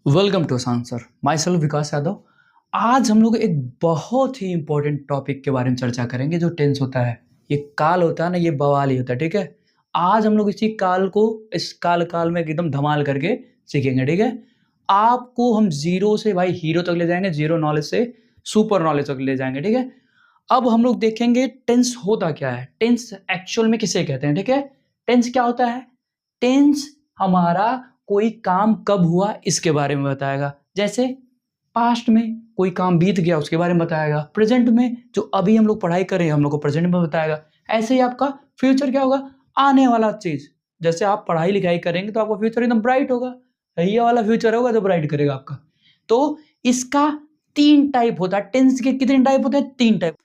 Welcome to answer myself Vikas Yadav. आज हम लोग एक बहुत ही इंपॉर्टेंट टॉपिक के बारे में चर्चा करेंगे जो टेंस होता है। ये काल होता है ना, ये बवाल ही होता है। ठीक है, आज हम लोग इसी काल को इस काल में एकदम धमाल करके सीखेंगे। ठीक है, आपको हम जीरो से भाई हीरो तक ले जाएंगे, जीरो नॉलेज से सुपर नॉलेज तक ले जाएंगे। ठीक है, अब हम लोग देखेंगे टेंस होता क्या है, टेंस एक्चुअल में किसे कहते हैं। ठीक है, टेंस क्या होता है? टेंस हमारा कोई काम कब हुआ इसके बारे में बताएगा। जैसे पास्ट में कोई काम बीत गया उसके बारे में बताएगा, प्रेजेंट में जो अभी हम लोग पढ़ाई कर रहे हैं हम लोग को प्रेजेंट में बताएगा। ऐसे ही आपका फ्यूचर क्या होगा, आने वाला चीज। जैसे आप पढ़ाई लिखाई करेंगे तो आपका फ्यूचर एकदम ब्राइट होगा, ये वाला फ्यूचर होगा तो ब्राइट करेगा आपका। तो इसका तीन टाइप होता है। टेंस के कितने टाइप होते हैं? तीन टाइप।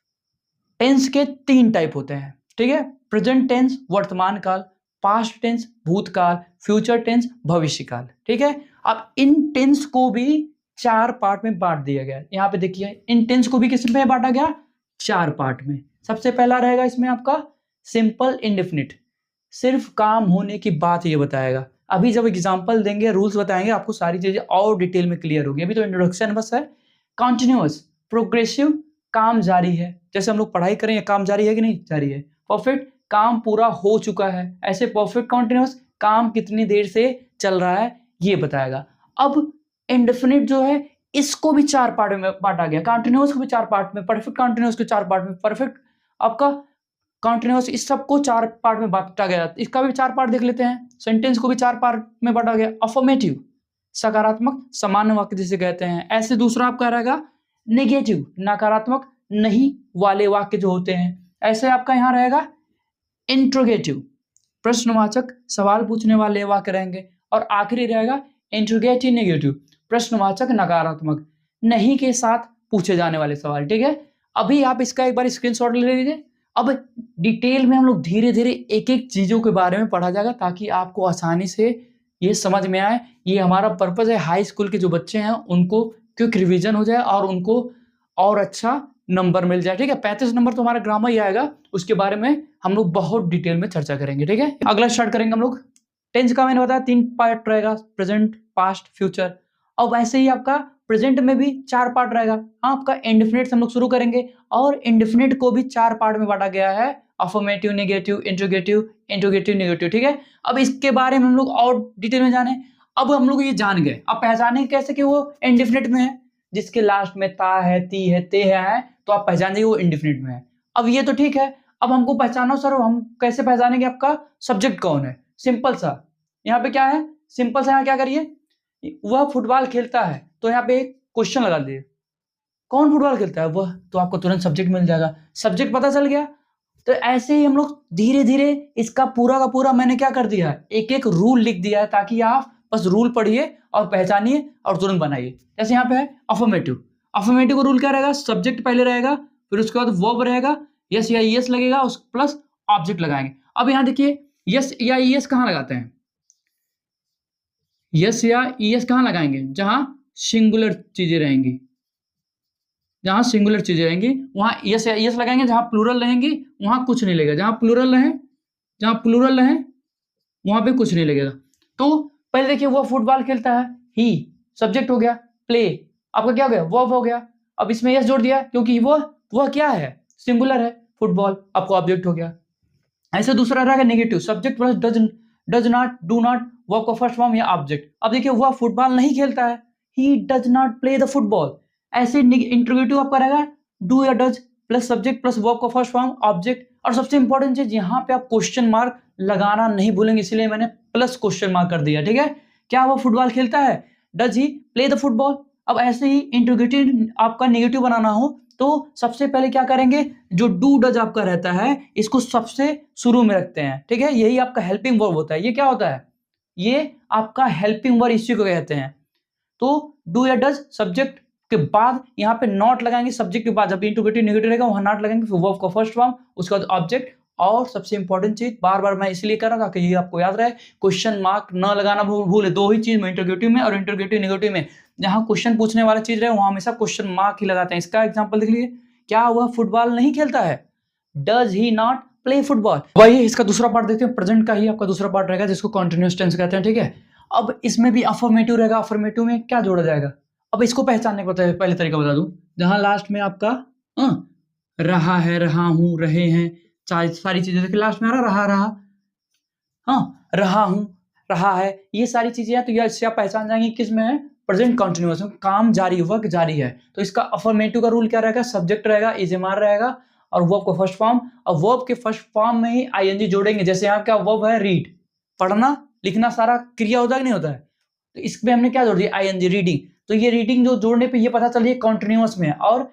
टेंस के तीन टाइप होते हैं। ठीक है, प्रेजेंट टेंस वर्तमान काल, पास्ट टेंस भूतकाल, फ्यूचर टेंस भविष्य काल। ठीक है, अब इन टेंस को भी चार पार्ट में बांट दिया गया है। यहाँ पे देखिए, इन टेंस को भी किस में बांटा गया? चार पार्ट में। सबसे पहला रहेगा इसमें आपका सिंपल इंडेफिनिट, सिर्फ काम होने की बात ये बताएगा। अभी जब एग्जांपल देंगे, रूल्स बताएंगे, आपको सारी चीजें और डिटेल में क्लियर होगी। अभी तो इंट्रोडक्शन बस है। कॉन्टिन्यूअस, प्रोग्रेसिव, काम जारी है। जैसे हम लोग पढ़ाई करें, काम जारी है कि नहीं? जारी है। परफेक्ट, काम पूरा हो चुका है। ऐसे परफेक्ट कॉन्टिन्यूअस, काम कितनी देर से चल रहा है ये बताएगा। अब इंडेफिनिट जो है इसको भी चार पार्ट में बांटा गया, कॉन्टिन्यूअस को भी चार पार्ट में, परफेक्ट कॉन्टिन्यूअस को चार पार्ट में, परफेक्ट आपका कॉन्टिन्यूअस, इस सबको चार पार्ट में बांटा गया। इसका भी चार पार्ट देख लेते हैं। सेंटेंस को भी चार पार्ट में बांटा गया। अफर्मेटिव, सकारात्मक, सामान्य वाक्य जिसे कहते हैं। ऐसे दूसरा आपका रहेगा नेगेटिव, नकारात्मक, नहीं वाले वाक्य जो होते हैं। ऐसे आपका यहाँ रहेगा इंट्रोगेटिव, प्रश्नवाचक, सवाल पूछने वाले वाक्य रहेंगे। और आखिरी रहेगा इंट्रोगेटिव नेगेटिव, प्रश्नवाचक, नकारात्मक, नहीं के साथ पूछे जाने वाले सवाल। ठीक है, अभी आप इसका एक बार स्क्रीनशॉट ले लीजिए। अब डिटेल में हम लोग धीरे धीरे एक एक चीजों के बारे में पढ़ा जाएगा ताकि आपको आसानी से ये समझ में आए। ये हमारा पर्पज है, हाई स्कूल के जो बच्चे हैं उनको क्विक रिवीजन हो जाए और उनको और अच्छा नंबर मिल जाए। ठीक है, 35 नंबर तो हमारा ग्रामर ही आएगा, उसके बारे में हम लोग बहुत डिटेल में चर्चा करेंगे। ठीक है, अगला स्टार्ट करेंगे हम लोग। टेंस का मैंने बताया तीन पार्ट रहेगा, प्रेजेंट, पास्ट, फ्यूचर। और वैसे ही आपका प्रेजेंट में भी चार पार्ट रहेगा। आपका इंडेफिनिट से हम लोग शुरू करेंगे और इंडेफिनिट को भी चार पार्ट में बांटा गया है, affirmative, negative, interrogative, interrogative negative. ठीक है, अब इसके बारे में हम लोग और डिटेल में जाने। अब हम लोग ये जान गए, अब पहचाने कैसे कि वो इंडेफिनिट में है। जिसके लास्ट में ता है, ती है, ते है, तो आप पहचान जाइए वो इंडेफिनिट में है। अब ये तो ठीक है, अब हमको पहचानो सर, हम कैसे पहचानेंगे आपका सब्जेक्ट कौन है? सिंपल सा, यहाँ पे क्या है? सिंपल सा, यहाँ क्या करिए, वह फुटबॉल खेलता है, तो यहाँ पे एक क्वेश्चन लगा दीजिए, कौन फुटबॉल खेलता है? वह, तो आपको तुरंत सब्जेक्ट मिल जाएगा, सब्जेक्ट पता चल गया। तो ऐसे ही हम लोग धीरे धीरे इसका पूरा का पूरा मैंने क्या कर दिया है, एक एक रूल लिख दिया है ताकि आप बस रूल पढ़िए और पहचानिए और तुरंत बनाइए। जैसे यहाँ पे है अफर्मेटिव, अफर्मेटिव का रूल क्या रहेगा? सब्जेक्ट पहले रहेगा, फिर उसके बाद वर्ब रहेगा, यस या यस लगेगा, उस प्लस ऑब्जेक्ट लगाएंगे। अब यहाँ देखिए, यस या यस कहाँ लगाते हैं? यस या यस कहाँ लगाएंगे? जहां सिंगुलर चीजें रहेंगी, जहां सिंगुलर चीजें रहेंगी वहां यस या यस लगाएंगे। जहां प्लूरल रहेंगी वहां कुछ नहीं लगेगा। जहां प्लूरल रहे वहां पे कुछ नहीं लगेगा। तो पहले देखिए, वो फुटबॉल खेलता है, ही सब्जेक्ट हो गया, प्ले आपका क्या हो गया? वर्ब हो गया। अब इसमें यस जोड़ दिया क्योंकि वह क्या है? सिंगुलर है, फुटबॉल, आपको ऑब्जेक्ट हो गया। ऐसे दूसरा रहेगा negative, subject plus does not, do not, verb का फर्स्ट फॉर्म या ऑब्जेक्ट। अब देखिए, वह फुटबॉल नहीं खेलता है, he does not play the football. ऐसे इंट्रोगेटिव आपका रहेगा डू या does plus subject plus verb का फर्स्ट फॉर्म, ऑब्जेक्ट। और सबसे इंपॉर्टेंट चीज, यहाँ पे आप क्वेश्चन मार्क लगाना नहीं भूलेंगे, इसलिए मैंने प्लस क्वेश्चन मार्क कर दिया। ठीक है, क्या वह फुटबॉल खेलता है? Does he play the football? अब ऐसे ही इंट्रोगेटिव आपका नेगेटिव बनाना हो तो सबसे पहले क्या करेंगे, जो डू डज आपका रहता है इसको सबसे शुरू में रखते हैं। ठीक है, यही आपका हेल्पिंग वर्ब होता है। ये क्या होता है? ये आपका हेल्पिंग वर्ब, इसी को कहते हैं। तो डू या डज सब्जेक्ट के बाद यहाँ पे नॉट लगाएंगे, सब्जेक्ट के बाद जब इंट्रोगेटिव नेगेटिव रहेगा वहां नॉट लगाएंगे, फिर वर्ब का फर्स्ट फॉर्म, उसके बाद ऑब्जेक्ट। और सबसे इंपॉर्टेंट चीज, बार बार मैं इसलिए कर रहा था ताकि ये आपको याद रहे, क्वेश्चन मार्क न लगाना भूले। दो ही चीज में, इंट्रोगेटिव में और इंट्रोगेटिव नेगेटिव में, जहां क्वेश्चन पूछने वाला चीज रहे वहां हमेशा क्वेश्चन मार्क ही लगाते हैं। इसका एग्जांपल देख लीजिए, क्या वह फुटबॉल नहीं खेलता है? Does he not play football? वही इसका दूसरा पार्ट देखते हैं, प्रेजेंट का ही आपका दूसरा पार्ट रहेगा जिसको कंटीन्यूअस टेंस कहते हैं। ठीक है, अब इसमें भी अफर्मेटिव रहेगा, अफर्मेटिव में क्या जोड़ा जाएगा? अब इसको पहचानने का पहले तरीका बता दूं, जहां लास्ट में आपका रहा है, रहा हूं, रहे हैं, सारी चीजें देखिए लास्ट में आ रहा, रहा हूं, रहा है, ये सारी चीजें हैं, तो ये इससे आप पहचान जाएंगे किस में है, प्रेजेंट कंटिन्यूअस में, काम जारी, वर्क जारी है। तो इसका अफर्मेटिव का रूल क्या रहेगा? सब्जेक्ट रहेगा, इज एम आर रहेगा, और वर्ब का फर्स्ट फॉर्म, और वर्ब के फर्स्ट फॉर्म में ही आईएनजी जोड़ेंगे। जैसे यहाँ क्या वर्ब है? रीड, पढ़ना लिखना सारा क्रिया होता है कि नहीं होता है, तो इसमें हमने क्या जोड़ दिया? ING, reading. तो ये रीडिंग जो जोड़ने पे ये पता चल रही है कंटिन्यूअस में है। और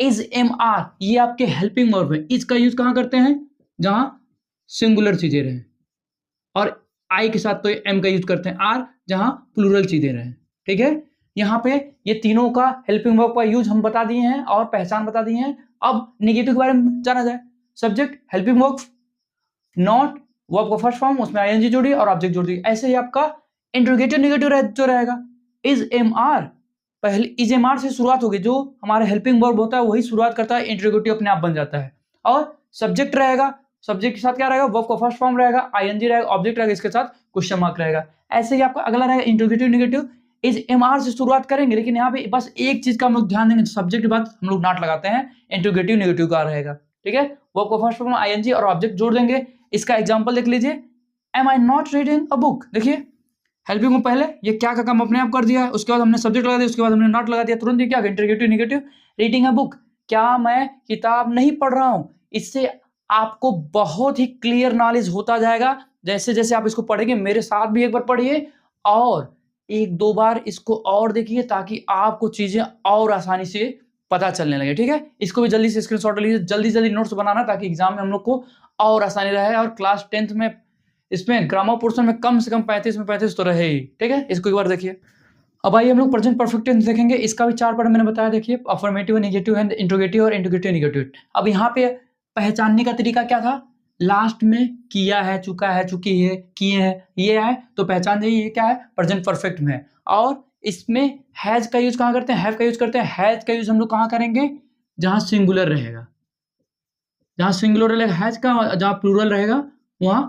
इज एम आर ये आपके हेल्पिंग वर्ब है। इज का यूज कहां करते हैं? जहां सिंगुलर चीजें रहे, और आई के साथ तो एम का यूज करते हैं, आर जहां प्लूरल चीजें रहे। ठीक है, यहाँ पे ये तीनों का हेल्पिंग वर्ब का यूज हम बता दिए हैं और पहचान बता दिए हैं। अब नेगेटिव के बारे में जाना जाए। Subject, helping verb, not, verb का फर्स्ट फॉर्म, उसमें आईएनजी जोड़ी और ऑब्जेक्ट जोड़ दी। ऐसे ही आपका इंट्रोगेटिव नेगेटिव जो रहेगा, इज एम आर, पहले इज एम आर से शुरुआत होगी, जो हमारा हेल्पिंग वर्ब होता है वही शुरुआत करता है, इंट्रोगेटिव अपने आप बन जाता है। और सब्जेक्ट रहेगा, सब्जेक्ट के साथ क्या रहेगा? वर्ब का फर्स्ट फॉर्म रहेगा, आईएनजी रहेगा, ऑब्जेक्ट रहेगा, इसके साथ क्वेश्चन मार्क रहेगा। ऐसे ही आपका अगला रहेगा interrogative negative, is am are से शुरुआत करेंगे, लेकिन यहाँ पे बस एक चीज का हम लोग ध्यान देंगे, सब्जेक्ट के बाद हम लोग नॉट लगाते हैं, इंट्रोगेटिव नेगेटिव का रहेगा। ठीक है, वर्ब का फर्स्ट फॉर्म, आईएनजी और ऑब्जेक्ट जोड़ देंगे। इसका एग्जांपल देख लीजिए, am I not reading a book. देखिए हेल्पिंग में पहले ये क्या का काम अपने आप कर दिया है, उसके बाद हमने सब्जेक्ट लगा दिया, उसके बाद हमने नॉट लगा दिया, तुरंत ये क्या interrogative negative, reading a book, क्या मैं किताब नहीं पढ़ रहा हूं। इससे आपको बहुत ही क्लियर नॉलेज होता जाएगा। जैसे जैसे आप इसको पढ़ेंगे, मेरे साथ भी एक बार पढ़िए और एक दो बार इसको और देखिए, ताकि आपको चीजें और आसानी से पता चलने लगे। ठीक है, इसको भी जल्दी से स्क्रीनशॉट लीजिए, जल्दी जल्दी नोट्स बनाना, ताकि एग्जाम में हम लोग को और आसानी रहे। और क्लास 10th में इसमें ग्रामर पोर्शन में कम से कम 35 में 35 तो रहे ही। ठीक है, इसको एक बार देखिए। अब आइए हम लोग प्रेजेंट परफेक्ट टेंस देखेंगे। इसका भी 4 पार्ट मैंने बताया, देखिए अफर्मेटिव, नेगेटिव एंड इंट्रोगेटिव और इंट्रोगेटिव नेगेटिव। अब यहाँ पे पहचानने का तरीका क्या था? लास्ट में किया है, चुका है, चुकी है, किए हैं, ये है, तो पहचान जाइए ये क्या है? प्रेजेंट परफेक्ट में है। और इसमें हैज का यूज कहाँ करते हैं? हैव का यूज करते हैं। हैज का यूज हम लोग कहाँ करेंगे? जहां सिंगुलर रहेगा, जहां सिंगुलर रहेगा हैज का, जहां प्लूरल रहेगा वहां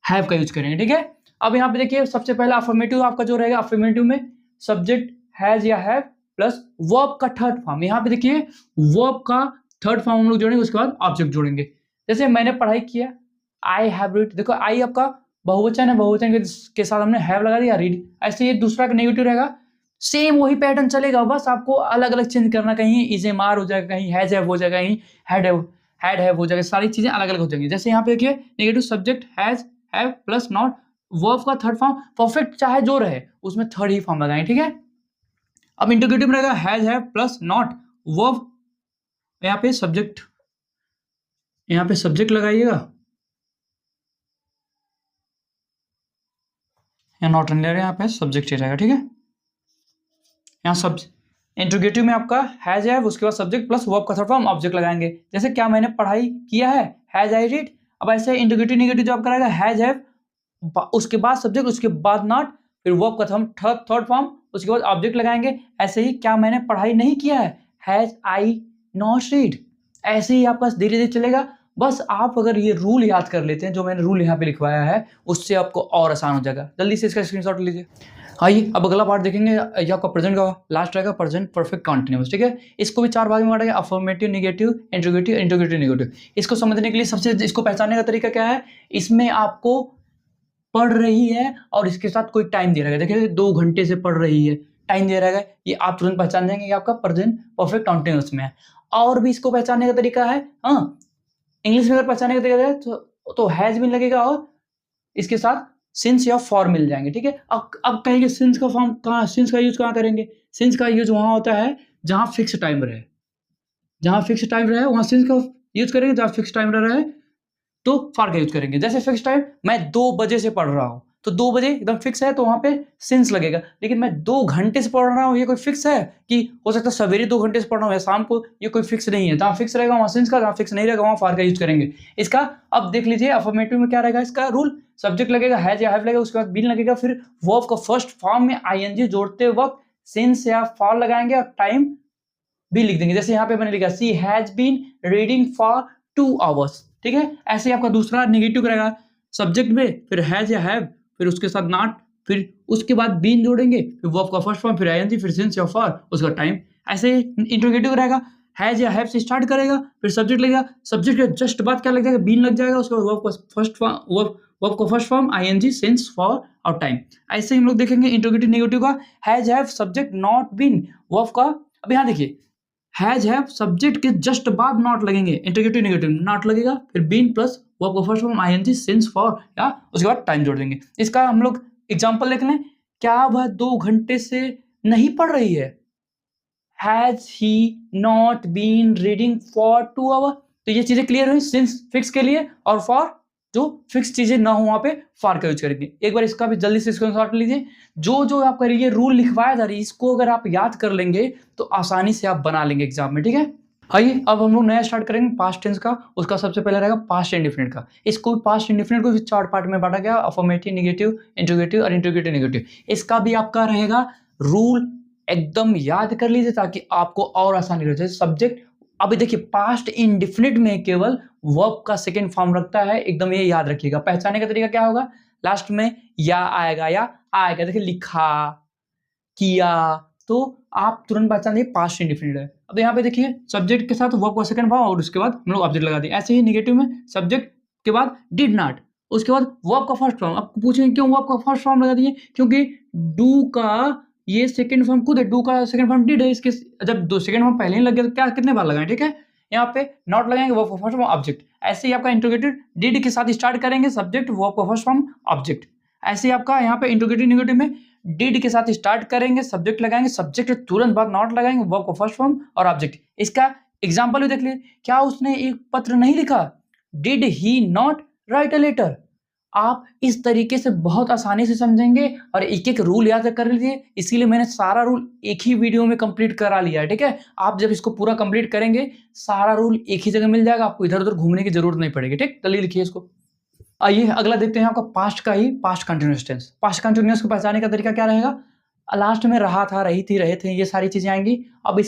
हैव का यूज करेंगे। ठीक है, अब यहाँ पे देखिए सबसे पहला अफर्मेटिव आपका जो रहेगा, अफर्मेटिव में सब्जेक्ट हैज या हैव प्लस वर्ब का थर्ड फॉर्म। यहाँ पे देखिए वर्ब का थर्ड फॉर्म हम लोग जोड़ेंगे, उसके बाद ऑब्जेक्ट जोड़ेंगे। जैसे मैंने पढ़ाई किया, आई हैव रीड, देखो आई आपका बहुवचन है, बहुवचन के साथ हमने हैव लगा दिया, रीड। ऐसे ये दूसरा का नेगेटिव रहेगा, सेम वही पैटर्न चलेगा, बस आपको अलग अलग चेंज करना, कहीं इज एम आर हो जाएगा, कहीं हैज हैव हो जाएगा, कहीं हैड हैव हो जाएगा, सारी चीजें अलग अलग हो जाएंगी। जैसे यहाँ पे देखिए negative subject has have plus not, verb का थर्ड फॉर्म, परफेक्ट चाहे जो रहे उसमें थर्ड ही फॉर्म लगाएं। ठीक है, अब इंट्रोगेटिव में रहेगा has have plus not, verb यहाँ पे सब्जेक्ट, यहाँ पे सब्जेक्ट लगाइएगा, यहाँ नॉट नहीं ले रहे, यहाँ पे सब्जेक्ट ही रहेगा। ठीक है, यहाँ सब इंट्रोगेटिव में आपका हैज हैव, उसके बाद सब्जेक्ट प्लस वर्ब का थर्ड फॉर्म, ऑब्जेक्ट लगाएंगे। जैसे क्या मैंने पढ़ाई किया है, हैज आई रीड। अब ऐसे इंट्रोगेटिव नेगेटिव जो आपका रहेगा हैज हैव, उसके बाद सब्जेक्ट, उसके बाद नॉट, फिर वर्ब का थर्ड फॉर्म, उसके बाद ऑब्जेक्ट लगाएंगे। ऐसे ही क्या मैंने पढ़ाई नहीं किया है, हैज आई नॉट रीड। ऐसे ही आपका धीरे धीरे चलेगा। बस आप अगर ये रूल याद कर लेते हैं, जो मैंने रूल यहाँ पे लिखवाया है, उससे आपको और आसान हो जाएगा। जल्दी से इसका स्क्रीनशॉट लीजिए। आइए अब अगला पार्ट देखेंगे, ये आपका प्रेजेंट का लास्ट रहेगा, प्रेजेंट परफेक्ट कंटीन्यूअस। ठीक है, इसको भी 4 भाग में बांटा गया, affirmative, negative, interrogative, interrogative negative. इसको समझने के लिए सबसे इसको पहचानने का तरीका क्या है? इसमें आपको पढ़ रही है और इसके साथ कोई टाइम दे रहा है, देखिए 2 घंटे से पढ़ रही है, टाइम दे रहा है, ये आप तुरंत पहचान जाएंगे कि आपका प्रेजेंट परफेक्ट कंटीन्यूअस में है। और भी इसको पहचानने का तरीका है, हाँ इंग्लिश में अगर पहचानने का तरीका है तो हैज भी लगेगा और इसके साथ सिंस या फॉर मिल जाएंगे। ठीक है, अब कहेंगे सिंस का फॉर्म कहाँ, सिंस का यूज कहाँ करेंगे? सिंस का यूज वहां होता है जहां फिक्स टाइम रहे, जहां फिक्स टाइम रहे वहां सिंस का यूज करेंगे, जहां फिक्स टाइम रहे तो फॉर का यूज करेंगे। जैसे फिक्स टाइम, मैं 2 बजे से पढ़ रहा हूं, तो 2 बजे एकदम फिक्स है, तो वहां पे सिंस लगेगा। लेकिन मैं 2 घंटे से पढ़ रहा हूं, ये कोई फिक्स है कि हो सकता है सवेरे 2 घंटे से पढ़ रहा हूं या शाम को, ये कोई फिक्स नहीं है। जहां फिक्स रहेगा वहां सिंस का, जहां फिक्स नहीं रहेगा वहां फॉर का यूज करेंगे। इसका अब देख लीजिए अफर्मेटिव में क्या रहेगा इसका रूल, सब्जेक्ट लगेगा, हैज या हैव लगेगा, उसके बाद बीन लगेगा, फिर वर्ब का फर्स्ट फॉर्म में आईएनजी जोड़ते वक्त सिंस या फॉर लगाएंगे और टाइम भी लिख देंगे। जैसे यहाँ पे मैंने लिखा she has been reading for 2 hours। ठीक है, ऐसे ही आपका दूसरा नेगेटिव रहेगा, सब्जेक्ट में फिर हैज या हैव, फिर उसके साथ नॉट, फिर उसके बाद बीन जोड़ेंगे, फिर वर्ब का फर्स्ट फॉर्म, फिर आईएनजी, फिर सिंस या फॉर, उसका टाइम। ऐसे इंट्रोगेटिव रहेगा, हैज या हैव से स्टार्ट करेगा, फिर सब्जेक्ट लगेगा, सब्जेक्ट के जस्ट बाद क्या लग जाएगा, बीन लग जाएगा, उसके बाद वर्ब का फर्स्ट फॉर्म, वर्ब का first form, ING, since, for और टाइम। ऐसे ही हम लोग देखेंगे इंट्रोगेटिव नेगेटिव का, has have subject not been verb का। अब यहाँ देखिए हैज हैव सब्जेक्ट के जस्ट बाद नॉट लगेंगे, इंट्रोगेटिव नेगेटिव नॉट लगेगा, फिर बीन प्लस वर्ब का first form, ING, since, for या उसके बाद टाइम जोड़ देंगे। इसका हम लोग एग्जांपल देख लें। क्या वह 2 घंटे से नहीं पढ़ रही है? Has he not been reading for 2 hour? तो ये चीजें क्लियर हुई सिंस फिक्स के लिए, और फॉर जो फिक्स चीजें ना हो वहां पे फॉर का यूज करेंगे। एक बार इसका भी जल्दी से स्क्रीनशॉट लीजिए। जो आप करिए रूल लिखवाया जा रही है, इसको अगर आप याद कर लेंगे तो आसानी से आप बना लेंगे एग्जाम में, ठीक है। आइए अब हम लोग नया स्टार्ट करेंगे पास्ट टेंस का। उसका सबसे पहले रहेगा पास्ट इंडेफिनिट का। इसको पास्ट इंडेफिनिट को भी 4 पार्ट में बांटा गया, अफर्मेटिव, नेगेटिव, इंट्रोगेटिव और इंट्रोगेटिव नेगेटिव। इसका भी आपका रहेगा रूल, एकदम याद कर लीजिए ताकि आपको और आसानी रहे। सब्जेक्ट, अभी देखिए पास्ट इंडेफिनिट में केवल वर्ब का सेकंड फॉर्म रखता है, एकदम ये याद रखिएगा। पहचानने का तरीका क्या होगा, लास्ट में या आएगा, देखिए लिखा, किया, तो आप तुरंत पहचान दिए पास्ट इंडेफिनिट है। अब यहाँ पे देखिए सब्जेक्ट के साथ वर्ब का सेकंड फॉर्म और उसके बाद हम लोग ऑब्जेक्ट लगा दिए। ऐसे ही नेगेटिव में सब्जेक्ट के बाद डिड नॉट, उसके बाद वर्ब का फर्स्ट फॉर्म। अब पूछेंगे क्यों वर्ब का फर्स्ट फॉर्म लगा दिए, क्योंकि डू का ये सेकंड फॉर्म खुद है, डू का सेकंड फॉर्म डिड है। इसके जब दो सेकंड फॉर्म पहले ही लग गया तो क्या कितने बार लगाएं, ठीक है। यहाँ पे नॉट लगाएंगे, वर्ब का फर्स्ट फॉर्म ऑब्जेक्ट। ऐसे ही आपका इंट्रोगेटिव डिड के साथ स्टार्ट करेंगे, सब्जेक्ट वर्ब का फर्स्ट फॉर्म ऑब्जेक्ट। ऐसे ही आपका यहाँ पे इंट्रोगेटिव नेगेटिव में डिड के साथ स्टार्ट करेंगे, सब्जेक्ट लगाएंगे, सब्जेक्ट के तुरंत बाद नॉट लगाएंगे, वर्ब का फर्स्ट फॉर्म और ऑब्जेक्ट। इसका एग्जांपल भी देख लीजिए। क्या उसने एक पत्र नहीं लिखा, did he not write a letter. आप इस तरीके से बहुत आसानी से समझेंगे और एक एक रूल याद कर लीजिए। इसीलिए मैंने सारा रूल एक ही वीडियो में कंप्लीट करा लिया है, ठीक है। आप जब इसको पूरा कंप्लीट करेंगे सारा रूल एक ही जगह मिल जाएगा, आपको इधर उधर घूमने की जरूरत नहीं पड़ेगी, ठीक। जल्दी लिखिए इसको। आइए अगला देखते हैं आपका पास्ट का ही, past continuous tense. Past continuous को पहचानने का तरीका क्या रहेगा, लास्ट में रहा था, रही थी, रहे थे, ये सारी चीजें आएंगी। अब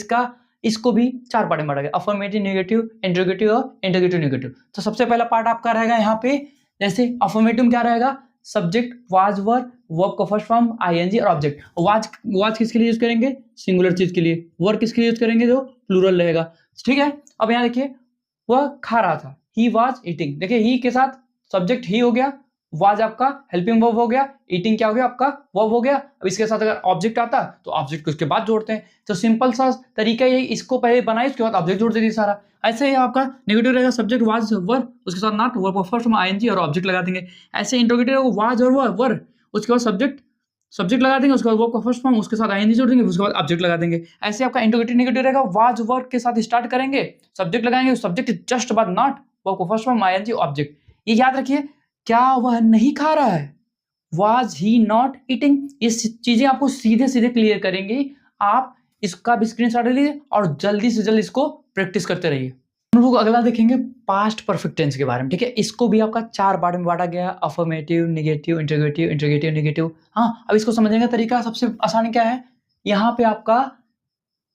इसको भी 4 पार्ट में बांटा गया, अफर्मेटिव, नेगेटिव, इंट्रोगेटिव और इंट्रोगेटिव नेगेटिव। तो सबसे पहला पार्ट आपका रहेगा यहाँ पे, जैसे अफर्मेटिव में क्या रहेगा, सब्जेक्ट, वाज, वर, वर्ब का फर्स्ट फॉर्म, आईएनजी और ऑब्जेक्ट। वाज किसके लिए यूज करेंगे, सिंगुलर चीज के लिए। वर किसके लिए यूज करेंगे, जो प्लूरल रहेगा, ठीक है। अब यहाँ देखिए वह खा रहा था, ही वाज ईटिंग। देखिए ही के साथ सब्जेक्ट ही हो गया, वाज आपका हेल्पिंग वर्ब हो गया, ईटिंग क्या हो गया आपका वर्ब हो गया। अब इसके साथ अगर ऑब्जेक्ट आता तो ऑब्जेक्ट को इसके बाद जोड़ते हैं। तो सिंपल सा तरीका यही, इसको पहले बनाए उसके बाद ऑब्जेक्ट जोड़ दीजिए सारा। ऐसे ही आपका नेगेटिव रहेगा, सब्जेक्ट वाज वर्ब, उसके साथ नॉट, वर्ब फर्स्ट में आईएनजी और ऑब्जेक्ट लगा देंगे। ऐसे इंट्रोगेटिव वाज और वर, उसके बाद सब्जेक्ट लगा देंगे, उसके बाद वर्ब का फर्स्ट फॉर्म, उसके साथ आईएनजी जोड़ देंगे, उसके बाद ऑब्जेक्ट लगा देंगे। ऐसे आपका इंट्रोगेटिव नेगेटिव रहेगा, वाज वर्ब के साथ स्टार्ट करेंगे, सब्जेक्ट लगाएंगे, सब्जेक्ट जस्ट बाद नॉट, वर्ब का फर्स्ट फॉर्म, आईएनजी, ऑब्जेक्ट। ये याद रखिए, क्या वह नहीं खा रहा है, वाज ही नॉट ईटिंग। ये चीजें आपको सीधे सीधे क्लियर करेंगी। आप इसका भी स्क्रीनशॉट ले लीजिए और जल्दी से जल्दी इसको प्रैक्टिस करते रहिए। हम लोग अगला देखेंगे पास्ट परफेक्ट टेंस के बारे में, ठीक है। इसको भी आपका 4 पार्ट में बांटा गया, affirmative, negative, interrogative, interrogative negative. हाँ, अब इसको समझने का तरीका सबसे आसान क्या है, यहाँ पे आपका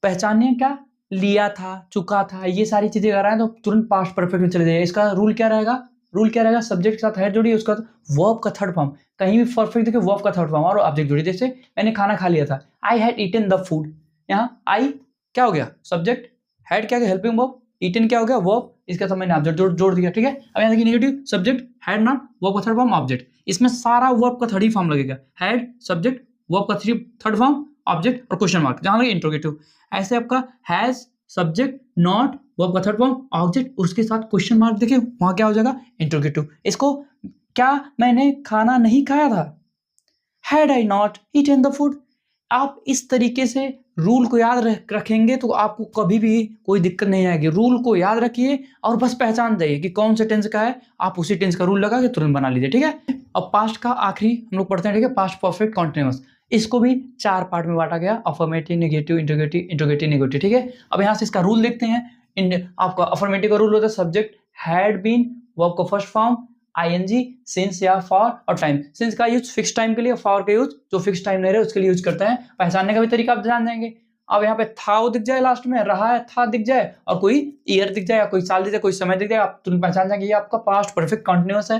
पहचानिए क्या, लिया था, चुका था, ये सारी चीजें अगर आए तो तुरंत पास्ट परफेक्ट में चले जाइए। इसका रूल क्या रहेगा, सब्जेक्ट के साथ हेड जोड़िए, उसका वर्ब का थर्ड फॉर्म, कहीं भी परफेक्ट देखिए वर्ब का थर्ड फॉर्म और ऑब्जेक्ट जोड़िए। जैसे मैंने खाना खा लिया था, I had eaten the food. यहाँ आई क्या हो गया, सब्जेक्ट, हैड क्या हो गया हेल्पिंग वर्ब, ईटन क्या हो गया वर्ब, इसका सब मैंने ऑब्जेक्ट जोड़ दिया, ठीक है। अब यहाँ देखिए negative, subject had not, verb का थर्ड फॉर्म, ऑब्जेक्ट। इसमें सारा वर्ब का थर्ड ही फॉर्म लगेगा, हैड, सब्जेक्ट, वर्ब का थर्ड फॉर्म, ऑब्जेक्ट और क्वेश्चन मार्क, जहां लगे इंट्रोगेटिव। ऐसे आपका हैज, सब्जेक्ट, नॉट, वर्ब का थर्ड फॉर्म, ऑब्जेक्ट, उसके साथ क्वेश्चन मार्क, देखिए वहां क्या हो जाएगा, इंट्रोगेटिव। इसको, क्या मैंने खाना नहीं खाया था, had I not eaten the food. आप इस तरीके से रूल को याद रखेंगे तो आपको कभी भी कोई दिक्कत नहीं आएगी। रूल को याद रखिए और बस पहचान जाइए कि कौन से टेंस का है, आप उसी टेंस का रूल लगा के तुरंत बना लीजिए, ठीक है। अब पास्ट का आखिरी हम लोग पढ़ते हैं, ठीक है, पास्ट परफेक्ट कॉन्टिन्यूअस। इसको भी 4 पार्ट में बांटा गया, अफर्मेटिव, नेगेटिव, इंट्रोगेटिव, नेगेटिव, ठीक है। अब यहाँ से इसका रूल देखते हैं। आपका अफर्मेटिव का रूल होता है, सब्जेक्ट हैड बीन, वर्ब का फर्स्ट फॉर्म, आईएनजी, सिंस या फॉर और टाइम। सिंस का यूज फिक्स टाइम के लिए, फॉर का यूज जो फिक्स टाइम नहीं रहे उसके लिए यूज करते हैं। पहचानने का भी तरीका आप जान जाएंगे। अब यहाँ पे था वो दिख जाए, लास्ट में रहा है था दिख जाए, और कोई ईयर दिख जाए या कोई साल दिख जाए, कोई समय दिख जाए, आप तुरंत पहचान जाएंगे ये आपका पास्ट परफेक्ट कंटिन्यूअस है।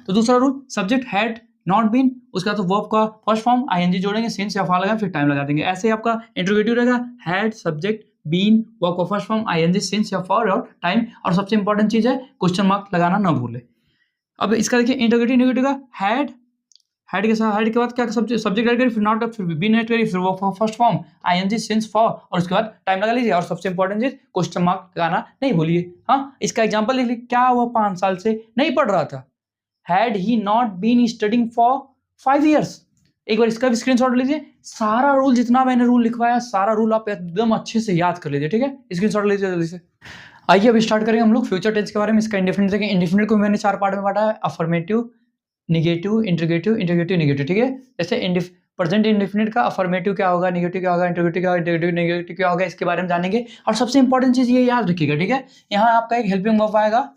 तो दूसरा rule, subject had not been, उसके बाद तो वर्ब का फर्स्ट फॉर्म आईएनजी जोड़ेंगे, सिंस या फॉर लगाएंगे, फिर टाइम लगा देंगे। ऐसे ही आपका इंट्रोगेटिव रहेगा, हैड सब्जेक्ट बीन वर्ब का फर्स्ट फॉर्म आईएनजी सिंस या फॉर और टाइम, और सबसे इंपॉर्टेंट चीज है क्वेश्चन मार्क लगाना ना भूले। अब इसका देखिए इंट्रोगेटिव नेगेटिव का हैड के साथ, हैड के बाद क्या सब्जेक्ट ऐड करिए, फिर नॉट, फिर बीन ऐड करिए, फिर वो first form ING since for, और उसके बाद टाइम लगा लीजिए, और सबसे इंपॉर्टेंट चीज क्वेश्चन मार्क लगाना नहीं भूलिए। हाँ, इसका एग्जांपल लिख लीजिए, क्या हुआ 5 साल से नहीं पढ़ रहा था, had he not been studying for 5 years। एक बार इसका भी स्क्रीनशॉट लीजिए, सारा रूल जितना मैंने रूल लिखवाया सारा रूल आप एकदम अच्छे से याद कर लीजिए, ठीक है, स्क्रीनशॉट लीजिए जल्दी से। आइए अभी स्टार्ट करेंगे हम लोग फ्यूचर टेंस के बारे में। इसका इंडेफिनिट देखें, इंडेफिनिट को मैंने 4 पार्ट में बांटा है, affirmative, negative, interrogative, interrogative, negative, ठीक है। जैसे प्रेजेंट इंडेफिनिट का अफर्मेटिव क्या होगा, नेगेटिव क्या होगा, इंट्रोगेटिव क्या होगा, इंट्रोगेटिव नेगेटिव क्या होगा, इसके बारे में जानेंगे। और सबसे इंपॉर्टेंट चीज ये याद रखिएगा, ठीक है, यहाँ आपका एक हेल्पिंग वर्ब आएगा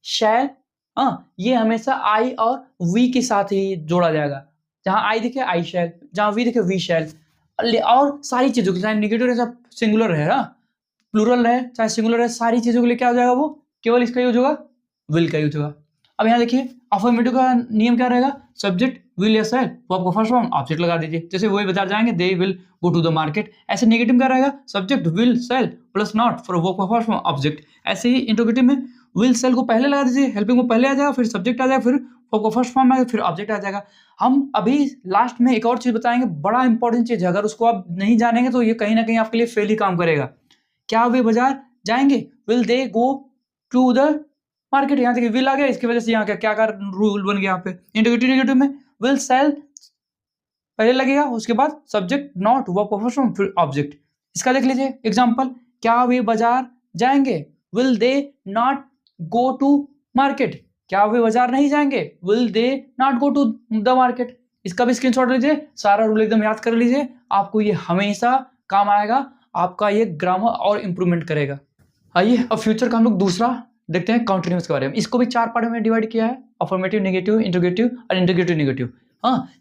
शैल, ये हमेशा आई और वी के साथ ही जोड़ा जाएगा। जहां आई दिखे आई शैल, जहां वी दिखे वी शैल, और सारी चीजों के चाहे नेगेटिव रहे चाहे सिंगुलर रहे, प्लूरल रहे चाहे सिंगुलर रहे, सारी चीजों के लिए क्या हो जाएगा, वो केवल इसका यूज होगा, विल का यूज होगा। अब यहाँ देखिए अफर्मेटिव का नियम क्या रहेगा, सब्जेक्ट विल या शैल, वो आपको फर्स्ट फॉर्म ऑब्जेक्ट लगा दीजिए, जैसे वही बाजार जाएंगे, they will go to the market. ऐसे नेगेटिव क्या रहेगा, subject will shall plus not for वो फर्स्ट फॉर्म ऑब्जेक्ट। ऐसे ही इंट्रोगेटिव में विल शैल को पहले लगा दीजिए, हेल्पिंग को पहले आ जाएगा, फिर सब्जेक्ट आ जाएगा, फिर वो फर्स्ट फॉर्म आएगा, फिर ऑब्जेक्ट आ जाएगा। हम अभी लास्ट में एक और चीज बताएंगे, बड़ा इंपॉर्टेंट चीज है, अगर उसको आप नहीं जानेंगे तो ये कहीं ना कहीं आपके लिए फेल ही काम करेगा। क्या वे बाजार जाएंगे, will they go to the market, यहाँ से विल आ गया, इसकी वजह से यहाँ क्या क्या रूल बन गया यहाँ पे। इंट्रोगेटिव नेगेटिव में विल सेल पहले लगेगा, उसके बाद सब्जेक्ट नॉट वर्ब का फर्स्ट फॉर्म फिर ऑब्जेक्ट। इसका देख लीजिए एग्जांपल, क्या वे बाजार जाएंगे, will they not go to market, क्या वे बाजार नहीं जाएंगे, will they not go to the market. इसका भी स्क्रीनशॉट लीजिए, सारा रूल एकदम याद कर लीजिए, आपको ये हमेशा काम आएगा, आपका ये ग्रामर और इंप्रूवमेंट करेगा। आइए अब फ्यूचर का हम लोग दूसरा देखते हैं, कॉन्टिन्यूअस के बारे में। इसको भी 4 पार्ट में डिवाइड किया है, अफर्मेटिव, नेगेटिव, इंट्रोगेटिव और इंट्रोगेटिव नेगेटिव।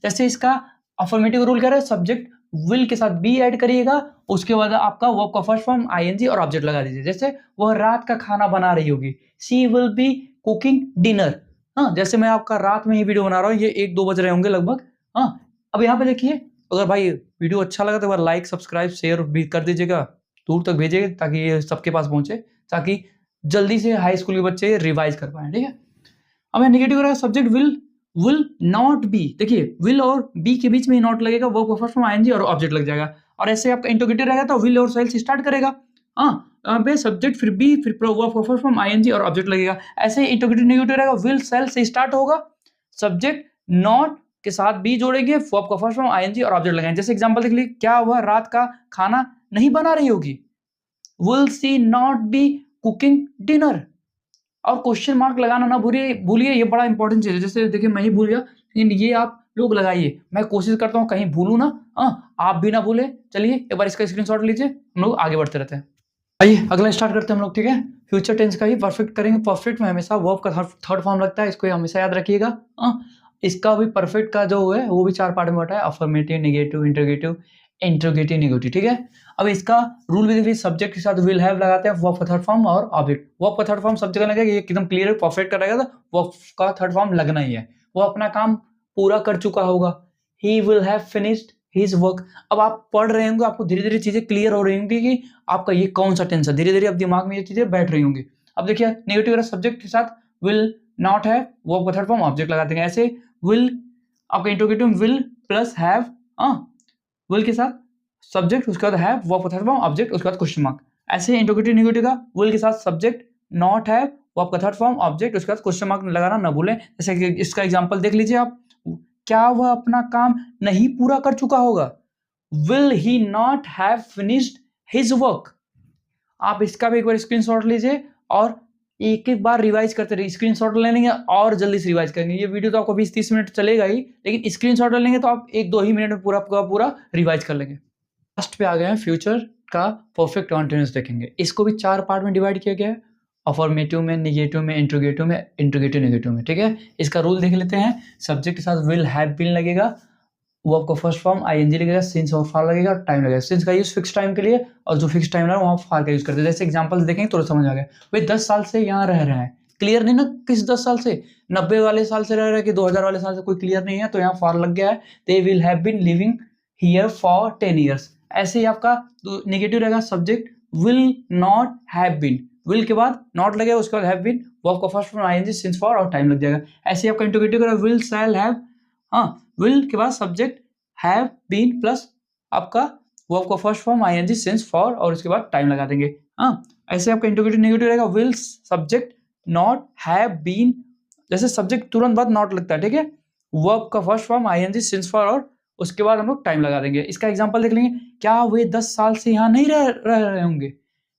जैसे इसका अफर्मेटिव रूल क्या है, सब्जेक्ट विल के साथ बी ऐड करिएगा, उसके बाद आपका वर्ब का फर्स्ट फॉर्म आईएनजी और ऑब्जेक्ट लगा दीजिए। जैसे वह रात का खाना बना रही होगी, she will be cooking dinner. जैसे मैं आपका रात में ही वीडियो बना रहा हूँ, ये 1-2 बज रहे होंगे लगभग। अब यहाँ पे देखिए, अगर भाई वीडियो अच्छा लगा तो एक बार लाइक सब्सक्राइब शेयर भी कर दीजिएगा, दूर तक भेजिएगा ताकि ये सबके पास पहुंचे, ताकि जल्दी से हाई स्कूल के बच्चे रिवाइज कर पाए, ठीक है। अब यहाँ नेगेटिव रहा, सब्जेक्ट विल नॉट बी, देखिए विल और बी के बीच में ही नॉट लगेगा, वर्ब का फर्स्ट फॉर्म आईएनजी और ऑब्जेक्ट लग जाएगा। और ऐसे आपका इंट्रोगेटिव रहेगा तो विल और सेल से स्टार्ट करेगा, पे सब्जेक्ट फिर बी फिर वर्ब का फर्स्ट फॉर्म आईएनजी और ऑब्जेक्ट लगेगा। ऐसे इंट्रोगेटिव नेगेटिव रहेगा, विल सेल से स्टार्ट होगा, सब्जेक्ट नॉट के साथ बी जोड़ेंगे, वर्ब का फर्स्ट फॉर्म आईएनजी और ऑब्जेक्ट लगाएंगे। जैसे एग्जांपल देख लीजिए, क्या हुआ रात का खाना नहीं बना रही होगी, will see not be cooking dinner. और क्वेश्चन मार्क लगाना ना भूलिए, ये बड़ा इंपॉर्टेंट चीज है। जैसे देखिए मैं ही भूल गया, लेकिन ये आप लोग लगाइए, मैं कोशिश करता हूँ कहीं भूलू ना, आप भी ना भूले। चलिए एक बार इसका स्क्रीनशॉट लीजिए, हम लोग आगे बढ़ते रहते हैं। आइए अगला स्टार्ट करते हैं हम लोग, ठीक है। फ्यूचर टेंस का ही परफेक्ट करेंगे। परफेक्ट में हमेशा वर्ब का थर्ड फॉर्म लगता है, इसको हमेशा याद रखिएगा। इसका भी परफेक्ट का जो है वो भी 4 पार्ट में बटा है, affirmative, negative, interrogative, interrogative negative, ठीक है। अब इसका रूल भी देखिए, सब्जेक्ट के साथ विल हैव लगाते हैं, वर्ब का थर्ड फॉर्म और ऑब्जेक्ट। वर्ब का थर्ड फॉर्म सब जगह लगेगा, ये एकदम क्लियर है, परफेक्ट करेगा तो वर्ब का थर्ड फॉर्म लगना ही है, वो अपना काम पूरा कर चुका होगा। He will have finished his work. अब आप पढ़ रहे होंगे, आपको धीरे धीरे चीजें क्लियर हो रही होंगी कि आपका ये कौन सा टेंस है, धीरे धीरे अब दिमाग में ये चीजें बैठ रही होंगी। अब देखिए नेगेटिव सब्जेक्ट के साथ विल नॉट है, वर्ब का थर्ड फॉर्म ऑब्जेक्ट लगा देंगे। ऐसे विल आपका interrogative will plus have, will के साथ सब्जेक्ट, उसके बाद हैव, वर्ब का थर्ड फॉर्म ऑब्जेक्ट, उसके बाद क्वेश्चन मार्क। ऐसे इंट्रोगेटिव नेगेटिव का विल के साथ सब्जेक्ट नॉट हैव, वर्ब का थर्ड फॉर्म ऑब्जेक्ट, उसके बाद क्वेश्चन मार्क लगाना ना भूलें। जैसे कि इसका एग्जांपल देख लीजिए आप, क्या वह अपना काम नहीं पूरा कर चुका होगा, will he not have finished his work. आप इसका भी एक बार स्क्रीनशॉट लीजिए और एक एक बार रिवाइज करते रहिए। स्क्रीनशॉट ले लेंगे और जल्दी से रिवाइज करेंगे। ये वीडियो तो आपको 20-30 मिनट चलेगा ही, लेकिन स्क्रीनशॉट ले लेंगे तो आप 1-2 ही मिनट में पूरा रिवाइज कर लेंगे। लास्ट पे आ गए हैं, फ्यूचर का परफेक्ट कॉन्टिन्यूअस देखेंगे। इसको भी 4 पार्ट में डिवाइड किया गया है, अफर्मेटिव में, नेगेटिव में, इंट्रोगेटिव में, इंट्रोगेटिव नेगेटिव में, ठीक है। इसका रूल देख लेते हैं। सब्जेक्ट के साथ विल हैव बीन लगेगा, वर्ब का फर्स्ट फॉर्म आईएनजी लगेगा, सिंस और फॉर लगेगा, टाइम लगेगा। सिंस का यूज फिक्स टाइम के लिए और जो फिक्स टाइम है वहाँ फॉर का यूज करते हैं। जैसे एग्जांपल देखेंगे तो समझ आ गया। वे 10 साल से यहाँ रह रहे हैं, क्लियर नहीं ना किस 10 साल से, 90 वाले साल से रह रहे कि 2000 वाले साल से, कोई क्लियर नहीं है, तो यहाँ फॉर लग गया है, they will have been living here for 10 years. ऐसे ही आपका नेगेटिव रहेगा, subject will not have been, will के बाद नॉट लगेगा, उसके बाद हैव बीन, वर्ब का first form ING since for और टाइम लग जाएगा। ऐसे ही आपका इंटरोगेटिव रहेगा, विल शैल हैव, विल के बाद सब्जेक्ट हैव बीन प्लस आपका वर्ब का first form ING since for और उसके बाद टाइम लगा देंगे। ऐसे आपका इंटरोगेटिव नेगेटिव रहेगा, will subject not have been, जैसे सब्जेक्ट तुरंत बाद नॉट लगता है, ठीक है, वर्ब का first form ING since for और उसके बाद हम लोग टाइम लगा देंगे। इसका एग्जांपल देख लेंगे, क्या वे 10 साल से यहाँ नहीं रह रहे होंगे,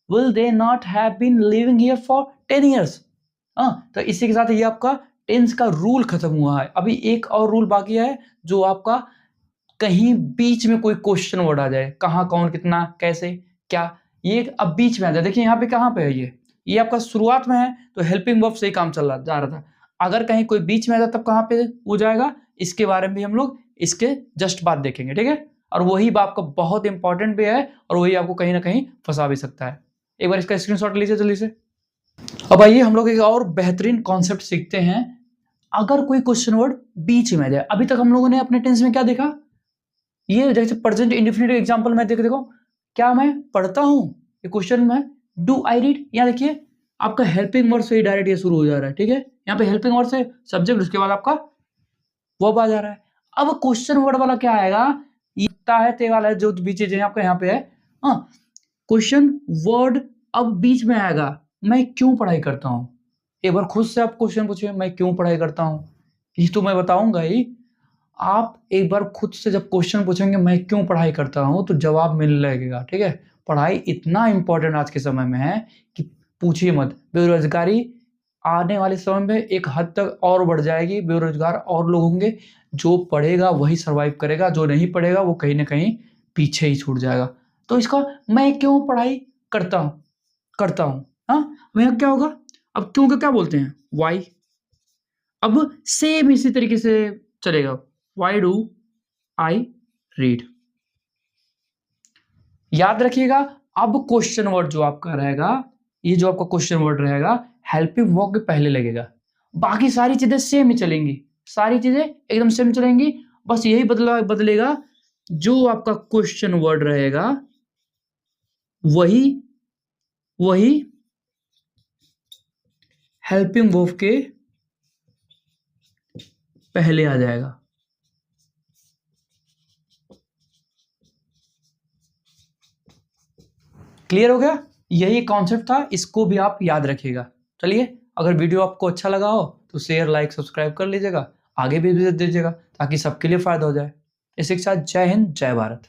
will they not have been living here for 10 years. तो इसी के साथ ये आपका टेंस का रूल खत्म हुआ है। अभी एक और रूल बाकी है, जो आपका कहीं बीच में कोई क्वेश्चन वर्ड आ जाए, कहाँ, कौन, कितना, कैसे, क्या, ये अब बीच में आ जाए। देखिए यहाँ पे कहाँ पे है, ये आपका शुरुआत में है, तो हेल्पिंग वर्ब से ही काम चल जा रहा था। अगर कहीं कोई बीच में आ जाए तब कहाँ पे वो जाएगा, इसके बारे में भी हम लोग इसके जस्ट बाद देखेंगे, ठीक है। और वही आपका बहुत इंपॉर्टेंट भी है और वही आपको कहीं ना कहीं फंसा भी सकता है। एक बार इसका स्क्रीनशॉट लीजिए जल्दी से। अब आइए हम लोग एक और बेहतरीन कॉन्सेप्ट सीखते हैं। अगर कोई क्वेश्चन वर्ड बीच में आ जाए, अभी तक हम लोगों ने अपने टेंस में क्या देखा, ये जैसे प्रेजेंट इंडेफिनिट एग्जांपल में देखो, क्या मैं पढ़ता हूं, ये क्वेश्चन में डू आई रीड, यहाँ देखिए आपका हेल्पिंग वर्ड से ही डायरेक्ट ये शुरू हो जा रहा है, ठीक है। यहाँ पे हेल्पिंग वर्ड से सब्जेक्ट, उसके बाद आपका वर्ब आ जा रहा है। अब क्वेश्चन वर्ड वाला क्या आएगा, इतना है ते वाला है जो बीच आपका यहाँ पे है, क्वेश्चन वर्ड अब बीच में आएगा, मैं क्यों पढ़ाई करता हूँ। एक बार खुद से आप क्वेश्चन पूछिए, मैं क्यों पढ़ाई करता हूँ, ये तो मैं बताऊंगा ही। आप एक बार खुद से जब क्वेश्चन पूछेंगे मैं क्यों पढ़ाई करता हूँ, तो जवाब मिलने लगेगा, ठीक है। पढ़ाई इतना इंपॉर्टेंट आज के समय में है कि पूछिए मत। बेरोजगारी आने वाले समय में एक हद तक और बढ़ जाएगी, बेरोजगार और लोग होंगे, जो पढ़ेगा वही सर्वाइव करेगा, जो नहीं पढ़ेगा वो कहीं ना कहीं पीछे ही छूट जाएगा। तो इसका मैं क्यों पढ़ाई करता हूँ, मैं क्या होगा, अब क्यों का क्या बोलते हैं, वाई। अब सेम इसी तरीके से चलेगा, वाई डू आई रीड। याद रखिएगा, अब क्वेश्चन वर्ड जो आपका रहेगा, ये जो आपका क्वेश्चन वर्ड रहेगा हेल्पिंग वर्ब के पहले लगेगा, बाकी सारी चीजें सेम ही चलेंगी, सारी चीजें एकदम सेम चलेंगी, बस यही बदलेगा, जो आपका क्वेश्चन वर्ड रहेगा वही हेल्पिंग वर्ब के पहले आ जाएगा। क्लियर हो गया, यही कॉन्सेप्ट था, इसको भी आप याद रखिएगा। चलिए, अगर वीडियो आपको अच्छा लगा हो तो शेयर, लाइक, सब्सक्राइब कर लीजिएगा, आगे भी विजिट दीजिएगा ताकि सबके लिए फायदा हो जाए। इसी के साथ जय हिंद, जय भारत।